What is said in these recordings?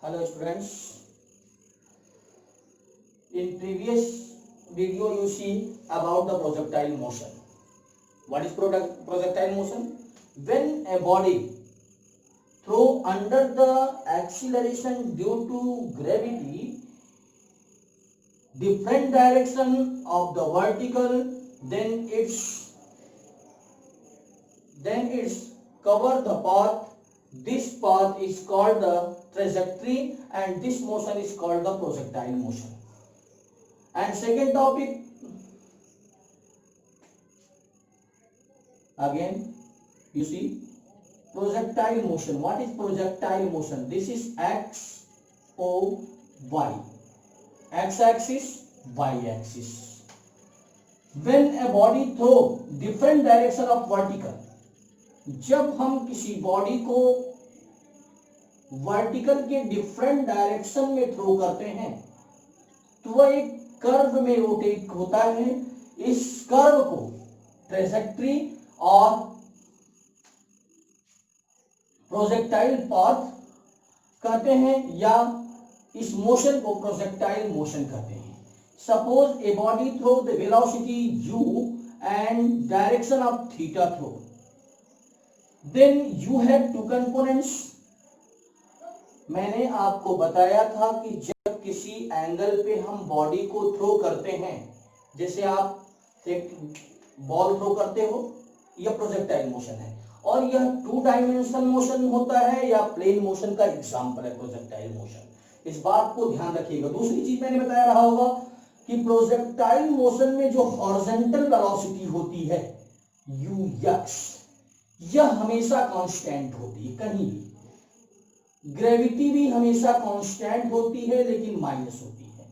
Hello students, in previous video you see about the projectile motion. What is projectile motion? When a body throw under the acceleration due to gravity different direction of the vertical, then it's cover the path. This path is called the trajectory and this motion is called the projectile motion. And second topic, again you see projectile motion. What is projectile motion? This is x, o, y. X axis, y axis. When a body throw different direction of vertical, जब हम किसी body को vertical के different direction में throw करते हैं तो वह एक कर्व में रोटेट होता है. इस कर्व को ट्रेजेक्ट्री और प्रोजेक्टाइल पाथ कहते हैं या इस मोशन को प्रोजेक्टाइल मोशन कहते हैं. Suppose a body throw the velocity u and direction of theta throw, then you have two components. मैंने आपको बताया था कि जब किसी एंगल पे हम बॉडी को थ्रो करते हैं, जैसे आप एक बॉल थ्रो करते हो, यह प्रोजेक्टाइल मोशन है. और यह 2 डायमेंशनल मोशन होता है या प्लेन मोशन का एग्जांपल है प्रोजेक्टाइल मोशन. इस बात को ध्यान रखिएगा. दूसरी चीज मैंने बताया रहा होगा कि प्रोजेक्टाइल मोशन में जो हॉरिजॉन्टल वेलोसिटी होती है ux, यह हमेशा कांस्टेंट होती है. कहीं भी ग्रेविटी भी हमेशा कांस्टेंट होती है लेकिन माइनस होती है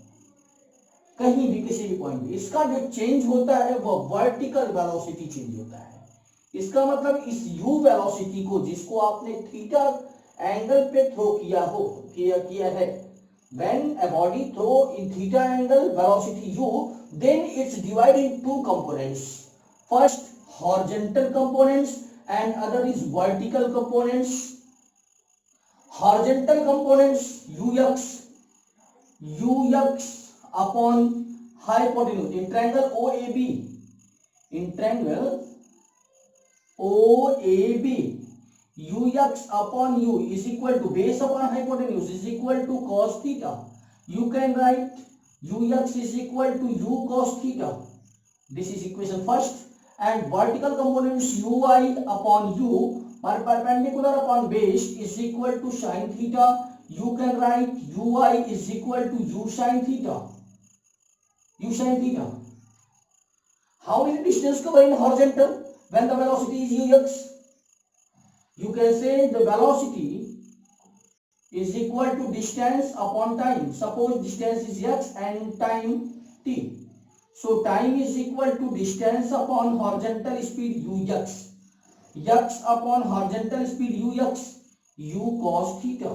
कहीं भी किसी भी पॉइंट पे. इसका जो चेंज होता है वह वर्टिकल वेलोसिटी चेंज होता है. इसका मतलब इस u वेलोसिटी को जिसको आपने थीटा एंगल पे थ्रो किया है, when a body throw in theta angle velocity u, then it's divided in 2 components. First horizontal components and other is vertical components. Horizontal components ux upon hypotenuse in triangle OAB, ux upon u is equal to base upon hypotenuse is equal to cos theta. You can write ux is equal to u cos theta. This is equation first. And vertical components ui upon u perpendicular upon base is equal to sin theta. You can write ui is equal to u sin theta. How many distance cover in horizontal when the velocity is ux? You can say the velocity is equal to distance upon time. Suppose distance is x and time t. So time is equal to distance upon horizontal speed ux. X upon horizontal speed ux, u cos theta.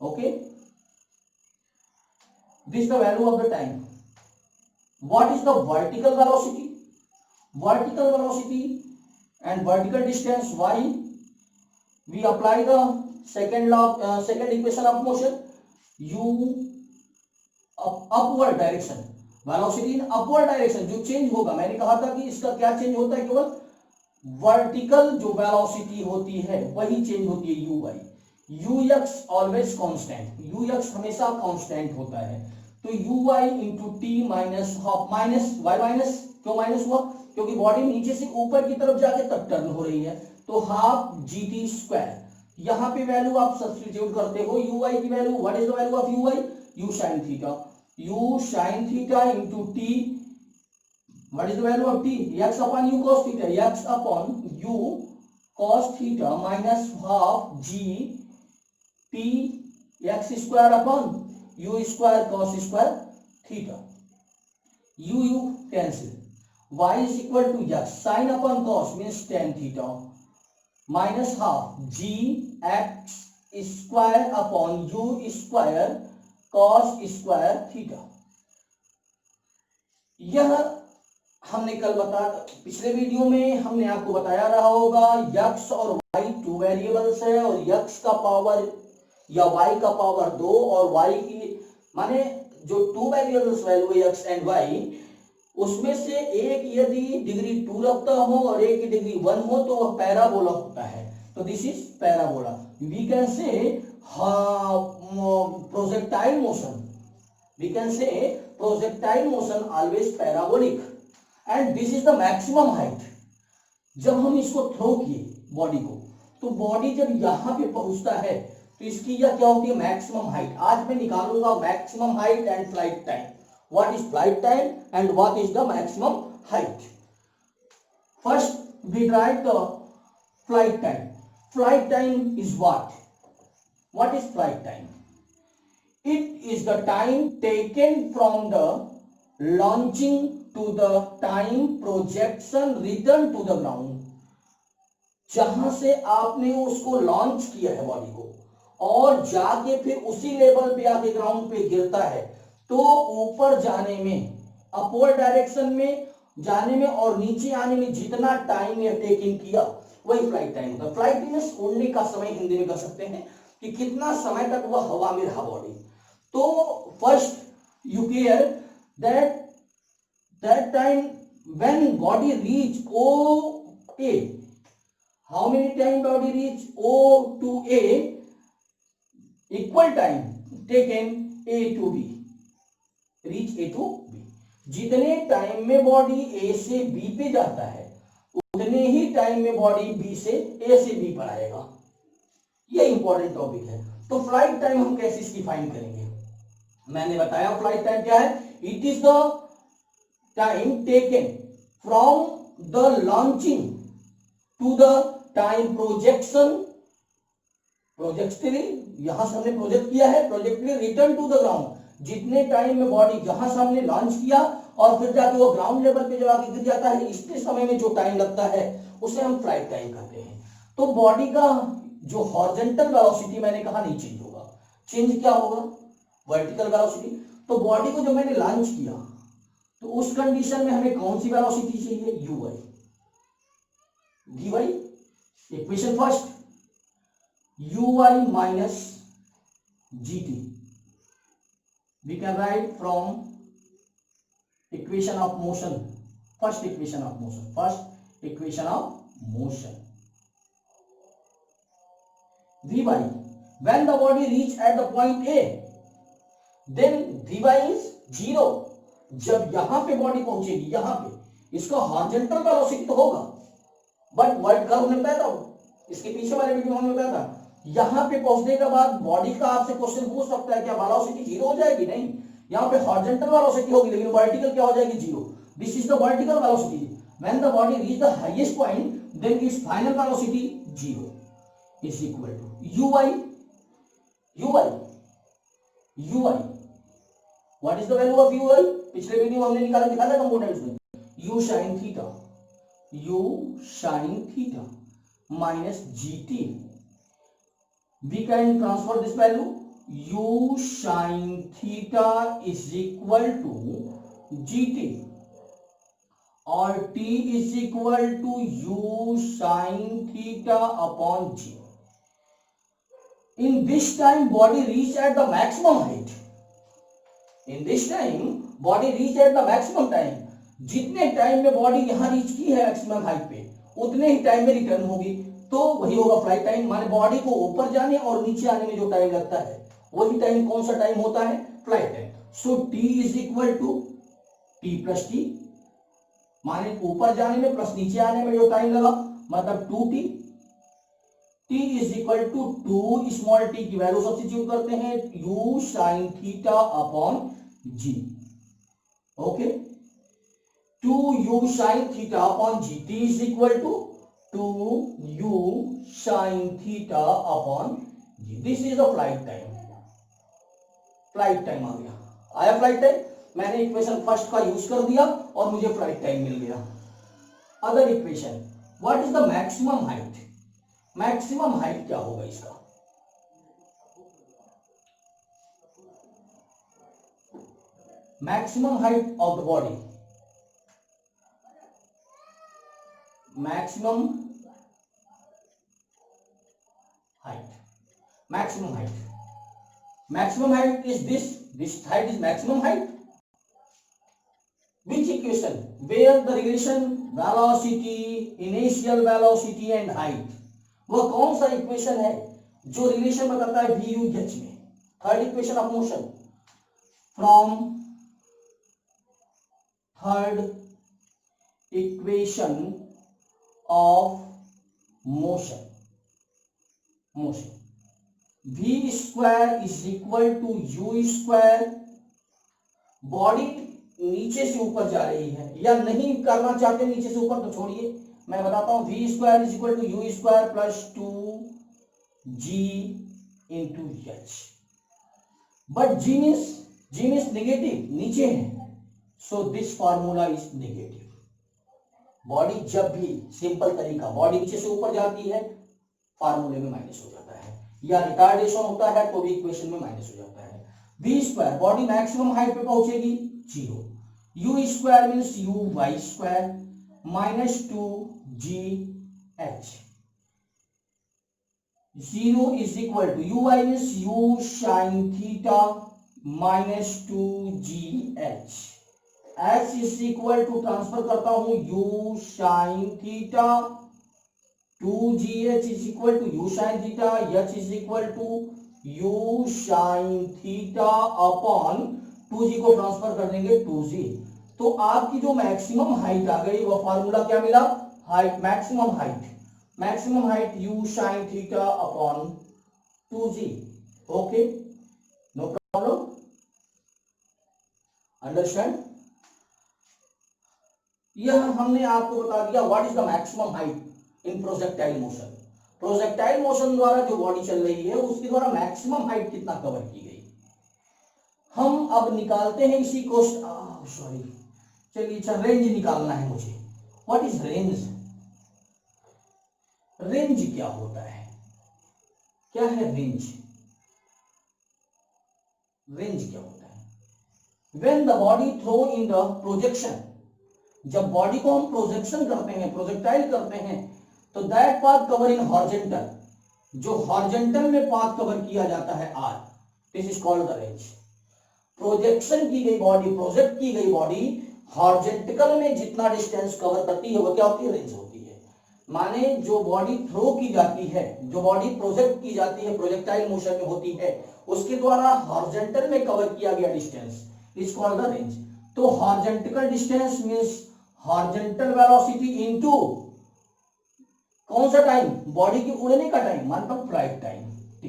Okay. This is the value of the time. What is the vertical velocity? Vertical velocity and vertical distance y. We apply the second equation of motion. U upward direction, velocity in upward direction जो change होगा. मैंने कहा था कि इसका क्या change होता है, केवल वर्टिकल जो वेलोसिटी होती है वही चेंज होती है uy. ux always constant, ux हमेशा कांस्टेंट होता है. तो uy into T minus half minus y minus. क्यों माइनस हुआ? क्योंकि बॉडी नीचे से ऊपर की तरफ जाके तब टर्न हो रही है. तो हाफ gt स्क्वायर. यहाँ पे वैल्यू आप सब्स्टिट्यूट करते हो uy की value. What is the value of uy? u sin theta. u sin theta into t. What is the value of t? x upon u cos theta. X upon u cos theta minus half g t x square upon u square cos square theta. U cancel. Y is equal to x sin upon cos means tan theta minus half g x square upon u square cos square theta. यह हमने कल पिछले video में हमने आपको बताया रहा होगा x और y 2 वेरिएबल्स है और x का पावर या y का पावर 2 और y की माने जो two variables value x and y उसमें से एक यदि डिग्री 2 रखता हो और एक की डिग्री 1 हो तो वह पैराबोला होता है। तो this is parabola. We can say projectile motion, we can say projectile motion always parabolic and this is the maximum height. जब हम इसको थ्रो किए बॉडी को, तो बॉडी जब यहां पे पहुंचता है तो इसकी यह क्या होती है, मैक्सिमम हाइट। आज मैं निकालूंगा maximum height and flight time, what is flight time and what is the maximum height. First we write the flight time. Flight time is what is flight time? It is the time taken from the launching to the time projection return to the ground. जहां से आपने उसको launch किया है body को और जाके फिर उसी लेवल पे आके ग्राउंड पे गिरता है, तो ऊपर जाने में, अपवर्ड डायरेक्शन में जाने में और नीचे आने में जितना टाइम यह टेकिंग किया वही फ्लाइट टाइम होता है। फ्लाइट मींस उड़ने का समय हिंदी में कर सकते हैं कि कितना समय तक वह हवा में रहा बॉडी। तो first you care that time when body reach O A, how many time body reach O to A, equal time taken A to B, reach A to B. जितने टाइम में बॉडी ए से B पे जाता है उतने ही time में body B से ए से बी पर आएगा। ये इंपॉर्टेंट टॉपिक है। तो फ्लाइट टाइम हम कैसे इसकी फाइंड करेंगे? मैंने बताया फ्लाइट टाइम क्या है, it is the time taken from the launching to the time projection, projectly यहां से हमने प्रोजेक्ट किया है, projectly return to the ground, जितने टाइम में बॉडी जहां से हमने लॉन्च किया और फिर जाके वो ग्राउंड लेवल पे जब आके गिर जाता है, इतने समय में जो टाइम लगता है उसे हम फ्लाइट टाइम कहते हैं। तो बॉडी का जो हॉरिजॉन्टल वेलोसिटी मैंने कहा नहीं चेंज होगा, चेंज क्या होगा, वर्टिकल वेलोसिटी। तो बॉडी को जब मैंने लॉन्च किया तो उस कंडीशन में हमें कौन सी वेलोसिटी चाहिए, u y, v y. Equation first, u y minus g t, we can write from equation of motion, first equation of motion, first equation of motion, vy, when the body reach at the point a then vy is 0। जब यहां पे body पहुंचेगी, यहां पे इसका horizontal velocity तो होगा but vertical हमने बताया था, इसके पीछे वाले वीडियो में हमने बताया था। यहां पे पहुंचने के बाद बॉडी का आपसे क्वेश्चन पूछ सकता है क्या वेलोसिटी 0 हो जाएगी? नहीं, यहां पे हॉरिजॉन्टल वेलोसिटी होगी लेकिन वर्टिकल क्या हो जाएगी, 0। This is the vertical velocity. When the body reach the highest point then it's final velocity 0 is equal to u y, u y, u y. What is the value of u y? पिछले video में हमने निकाला दिखा था components में, u sine theta, u sine theta minus g t. We can transfer this value, u sin theta is equal to gt और t is equal to u sin theta upon g. In this time body reach at the maximum height, in this time body reach at the maximum time, जितने time में body यहां reach की है maximum height पे उतने ही time में return होगी, तो वही होगा फ्लाइट टाइम। माने बॉडी को ऊपर जाने और नीचे आने में जो टाइम लगता है वही टाइम कौन सा टाइम होता है, flight time. So T is equal to T plus T, माने ऊपर जाने में प्लस नीचे आने में जो टाइम लगा मतलब 2t। T is equal to 2 small T की वैल्यू सब्स्टिट्यूट करते हैं, u sin theta upon g। Okay, 2u sin theta upon g, t is equal to 2u sin theta upon g। This is the flight time। Flight time आ गया, आया flight time. मैंने equation first का use कर दिया और मुझे फ्लाइट टाइम मिल गया। Other equation, what is the maximum height? Maximum height क्या होगा इसका? Maximum height of the body, maximum height, maximum height Maximum height is this height is maximum height. Which equation where the relation velocity, initial velocity and height, वह कौन सा equation है जो relation बताता है v u h में? Third equation of motion from third equation of motion v square is equal to u square. Body नीचे से ऊपर जा रही है या नहीं करना चाहते नीचे से ऊपर तो छोड़िए, मैं बताता हूं. v square is equal to u square plus 2g into h. But g means negative, नीचे है, so this formula is negative. Body जब भी, सिंपल तरीका, बॉडी नीचे से ऊपर जाती है फार्मूले में माइनस हो जाता है, या रिटार्डेशन होता है तो भी इक्वेशन में माइनस हो जाता है. v square body maximum height पे पहुंचेगी 0. u square means u y square minus 2g h. 0 is equal to u y means u sine theta minus 2g h. h is equal to, transfer करता हूं, u sine theta 2gh is equal to u sine theta, h is equal to u sine theta upon 2g को transfer कर देंगे 2g. तो आपकी जो maximum height आ गई वह फार्मूला क्या मिला? Height, maximum height u sine theta upon 2g. Okay, no problem, understand. यह हमने आपको बता दिया what is the maximum height in projectile motion. Projectile motion द्वारा जो बॉडी चल रही है उसके द्वारा मैक्सिमम हाइट कितना कवर की गई. हम अब निकालते हैं इसी को, सॉरी, चलिए, अच्छा, रेंज निकालना है मुझे. What is range? रेंज क्या होता है? क्या है रेंज? रेंज क्या होता है? When the body throw in the projection, जब बॉडी को हम प्रोजेक्शन करते हैं, प्रोजेक्टाइल करते हैं, तो that path cover in horizontal, जो हॉरिजॉन्टल में पाथ कवर किया जाता है r, this is called the range. Projection की गई बॉडी, प्रोजेक्ट की गई बॉडी हॉरिजॉन्टल में जितना डिस्टेंस कवर करती है वो क्या होती है? रेंज होती है. माने जो बॉडी थ्रो की जाती है, जो बॉडी प्रोजेक्ट की जाती है, प्रोजेक्टाइल मोशन में होती है, उसके द्वारा हॉरिजॉन्टल में कवर किया गया distance is called the range. तो horizontal distance means horizontal velocity into कौन सा टाइम? बॉडी के उड़ने का टाइम, मतलब flight time, t.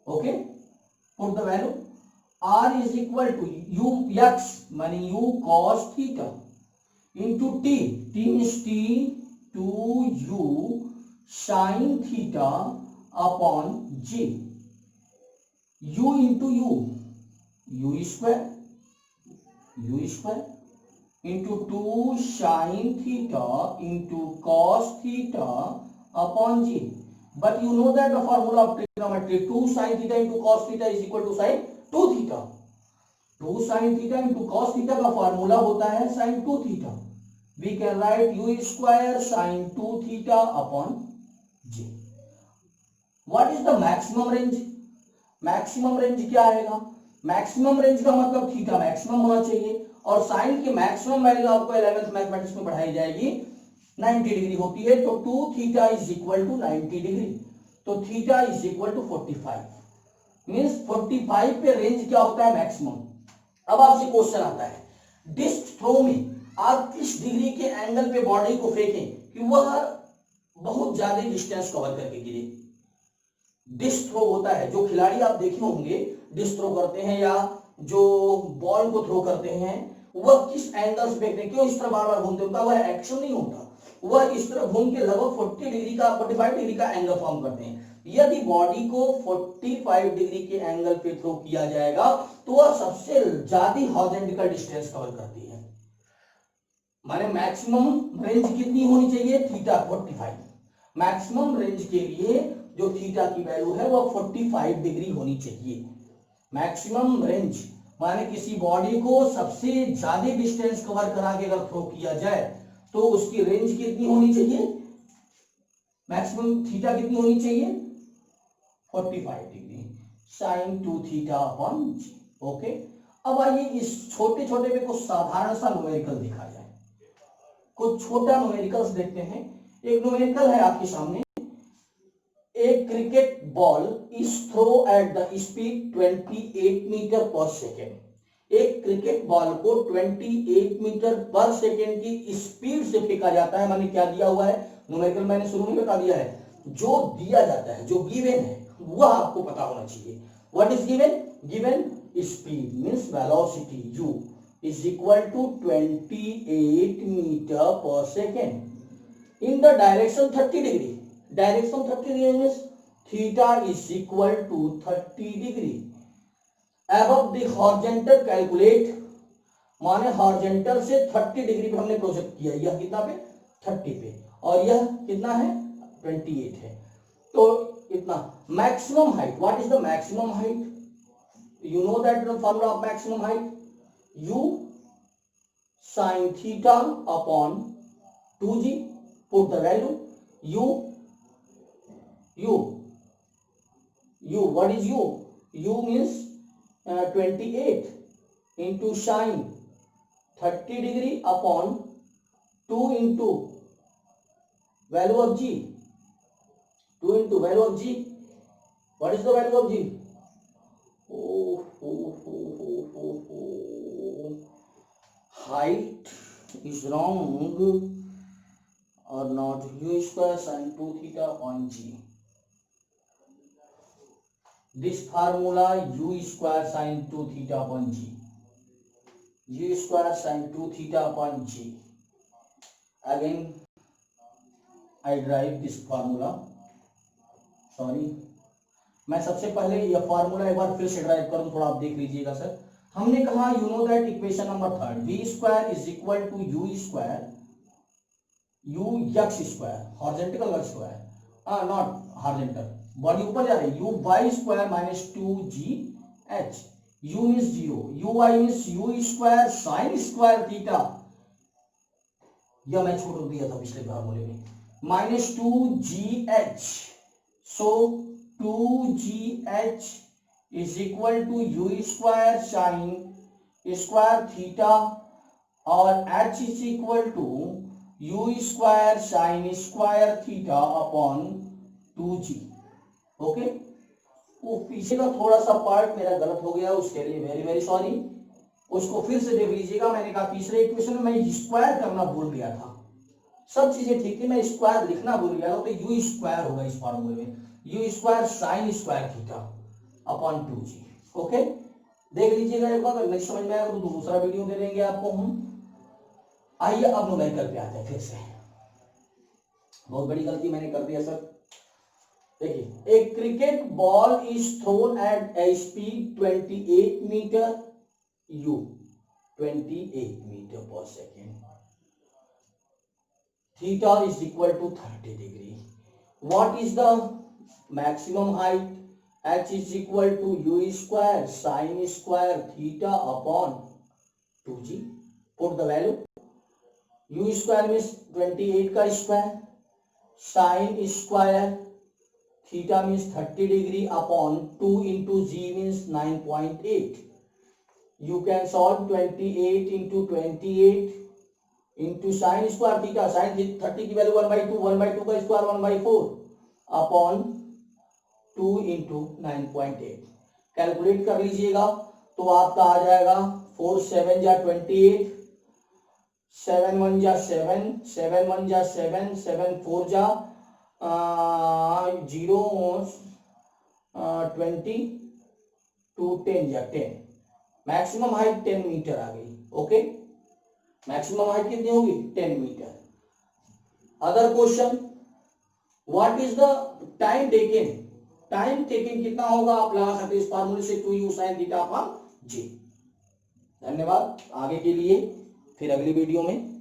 Okay, put the value. r is equal to u x माने u cos theta into t, t means t, to u sin theta upon g. u into u square into 2 sin theta into cos theta upon g. But you know that the formula of trigonometry, 2 sin theta into cos theta is equal to sin 2 theta. 2 sin theta into cos theta का formula होता है sin 2 theta. We can write u square sin 2 theta upon j. What is the maximum range? Maximum range क्या आएगा? Maximum range का मतलब theta maximum होना चाहिए, और साइन की मैक्सिमम वैल्यू आपको 11th मैथमेटिक्स में पढ़ाई जाएगी 90 डिग्री होती है. तो 2 theta is equal to 90 degree, तो theta is equal to 45. Means 45 पे रेंज क्या होता है? मैक्सिमम. अब आपसे क्वेश्चन आता है, डिस्क थ्रो में आप किस डिग्री के एंगल पे बॉडी को फेंकें कि वह बहुत ज्यादा डिस्टेंस कवर करके गिरे? डिस्क थ्रो होता है, जो खिलाड़ी आप देखे होंगे डिस्क थ्रो करते हैं या जो बॉल को थ्रो करते हैं, वह किस एंगल से फेंकते हैं? क्यों इस तरह बार बार घूमते? उनका वह एक्शन नहीं होता, वह इस तरह घूम के लगभग 45 डिग्री का एंगल फॉर्म करते हैं. यदि बॉडी को 45 डिग्री के एंगल पे थ्रो किया जाएगा तो वह सबसे ज्यादा हॉरिजॉन्टल डिस्टेंस कवर करती है. माने मैक्सिमम रेंज कितनी होनी चाहिए? थीटा 45. मैक्सिमम रेंज के लिए जो थीटा की वैल्यू है वह 45 डिग्री होनी चाहिए. मैक्सिमम रेंज माने किसी बॉडी को सबसे ज्यादा डिस्टेंस कवर करा के अगर थ्रो किया जाए तो उसकी रेंज कितनी होनी चाहिए? मैक्सिमम थीटा कितनी होनी चाहिए? 45 डिग्री. साइन 2 थीटा अपॉन जी। ओके, अब आइए इस छोटे छोटे में कुछ साधारण सा न्यूमेरिकल देखा जाए। कुछ छोटा न्यूमेरिकल्स देखते हैं। एक न्यूमेरिकल है आपके सामने, एक cricket ball is throw at the speed 28 metre per second. एक क्रिकेट बॉल को 28 मीटर पर सेकेंड की स्पीड से फेंका जाता है। मैंने क्या दिया हुआ है, न्यूमेरिकल मैंने शुरू में बता दिया है। जो दिया जाता है, जो गिवन है, वह आपको पता होना चाहिए। What is given? Given speed means velocity u is equal to 28 meter per second in the direction 30 degree. Direction 30 degree means theta is equal to 30 degree. Above the horizontal calculate, माने horizontal से 30 degree पे हमने project किया। यह कितना पे? 30 पे, और यह कितना है? 28 है। तो इतना maximum height. What is the maximum height? You know that the formula of maximum height, u sin theta upon 2g. Put the value u what is u means 28 into sin 30 degree upon 2 into value of g. 2 into value of g. What is the value of g? Height is wrong or not? U square sin 2 theta upon g. This formula u square sin 2 theta upon g. U square sin 2 theta upon g. Again I derive this formula. Sorry, मैं सबसे पहले यह formula एक बार फिर से drive करूं, थोड़ा आप देख लीजिएगा सर। हमने कहा you know that equation number third, v square is equal to u square, u x square, horizontal वर्ग स्क्वायर, नॉट हॉरिजॉन्टल, बॉडी ऊपर जा रही, u y square minus 2gh, u means 0, u y means u square sine square theta, यह मैं छोड़ दिया था पिछले फार्मूले में, minus 2gh, so 2gh is equal to u square sin square theta और h is equal to u square sin square theta upon 2g. Okay, वो पीछे का थोड़ा सा पार्ट मेरा गलत हो गया, उसके लिए वेरी वेरी सॉरी। उसको फिर से देख लीजिएगा। मैंने कहा तीसरे इक्वेशन में मैं स्क्वायर करना भूल गया था, सब चीजें ठीक थी, मैं स्क्वायर लिखना भूल गया था, तो यू स्क्वायर होगा इस फॉर्मूले में, you square sine square theta upon 2g। Okay, देख लीजिएगा एक बार, अगर नहीं समझ में आएगा तो दूसरा वीडियो दे देंगे आपको हम। आइए अब न्यूमेरिकल पे आते हैं फिर से। बहुत बड़ी गलती मैंने कर दिया सर। देखिए, एक cricket ball is thrown at a speed 28 metre u, 28 metre per second, theta is equal to 30 degree. What is the maximum height? H is equal to u square sin square theta upon 2g. Put the value. U square means 28 का square, sin square theta means 30 degree upon 2 into g means 9.8. You can solve 28 into 28 into sin square theta, sine 30 की value 1/2, 1/2 का square 1/4 upon 2 into 9.8। Calculate कर लीजिएगा तो आपका आ जाएगा 4 7 जा 28, 7 1 जा 7, 7 1 जा 7, 7 4 जा 0, 20, 2 10 जा 10। मैक्सिमम हाइट 10 मीटर आ गई। ओके, मैक्सिमम हाइट कितनी होगी? 10 metre. Other question, what is the time taken? Time taken कितना होगा आप लगा सकते हैं इस फार्मूले से, 2u sin theta upon g। धन्यवाद, आगे के लिए फिर अगली वीडियो में